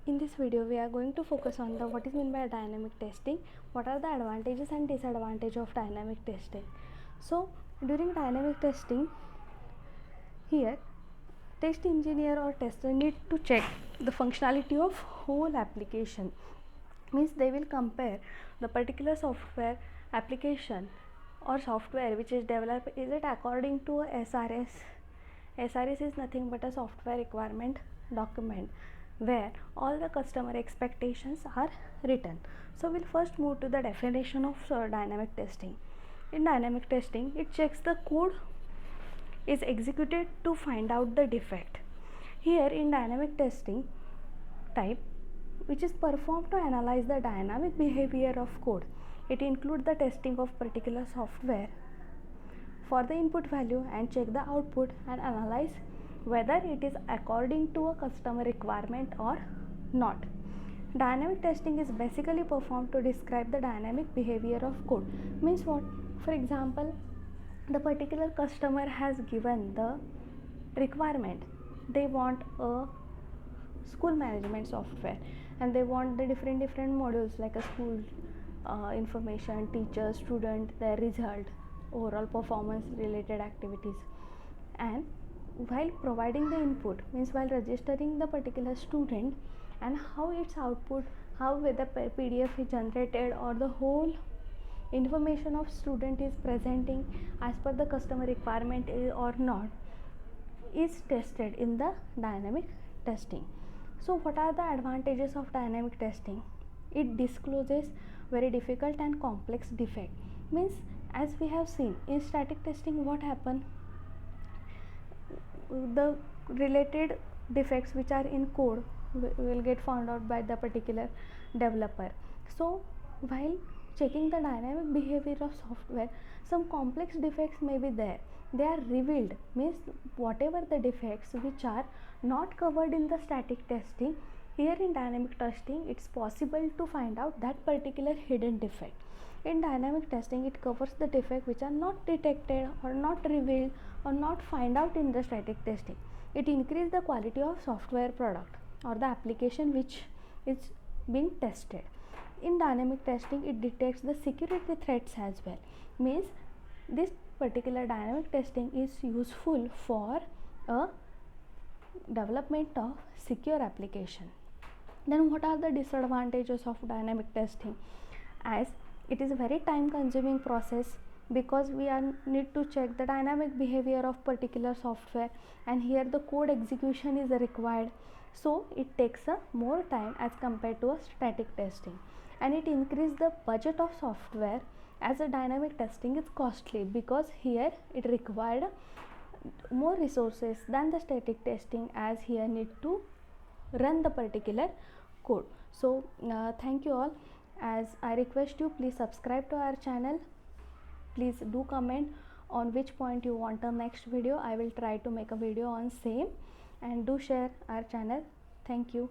In this video we are going to focus on the what is meant by dynamic testing, what are the advantages and disadvantages of dynamic testing. So during dynamic testing, here test engineer or tester need to check the functionality of whole application. Means they will compare the particular software application or software which is developed, is it according to a SRS. SRS is nothing but a software requirement document where all the customer expectations are written. So we'll first move to the definition of dynamic testing. In dynamic testing, it checks the code is executed to find out the defect. Here in dynamic testing type, which is performed to analyze the dynamic behavior of code. It includes the testing of particular software for the input value and check the output and analyze whether it is according to a customer requirement or not. Dynamic testing is basically performed to describe the dynamic behavior of code. Means what? For example, the particular customer has given the requirement. They want a school management software and they want the different modules like a school information, teacher, student, their result, overall performance related activities. And while providing the input, means while registering the particular student and how its output, how whether PDF is generated or the whole information of student is presenting as per the customer requirement or not, is tested in the dynamic testing. So what are the advantages of dynamic testing? It discloses very difficult and complex defect. Means as we have seen in static testing, what happened, the related defects which are in code will get found out by the particular developer. So while checking the dynamic behavior of software, some complex defects may be there, they are revealed. Means whatever the defects which are not covered in the static testing, here in dynamic testing it's possible to find out that particular hidden defect. In dynamic testing, it covers the defects which are not detected or not revealed or not find out in the static testing. It increases the quality of software product or the application which is being tested. In dynamic testing, it detects the security threats as well. Means this particular dynamic testing is useful for a development of secure application. Then what are the disadvantages of dynamic testing? As it is a very time consuming process, because we need to check the dynamic behavior of particular software, and here the code execution is required, so it takes a more time as compared to a static testing. And it increases the budget of software, as a dynamic testing is costly, because here it required more resources than the static testing, as here need to run the particular code. So thank you all. As I request you, please subscribe to our channel. Please do comment on which point you want a next video. I will try to make a video on same, and do share our channel. Thank you.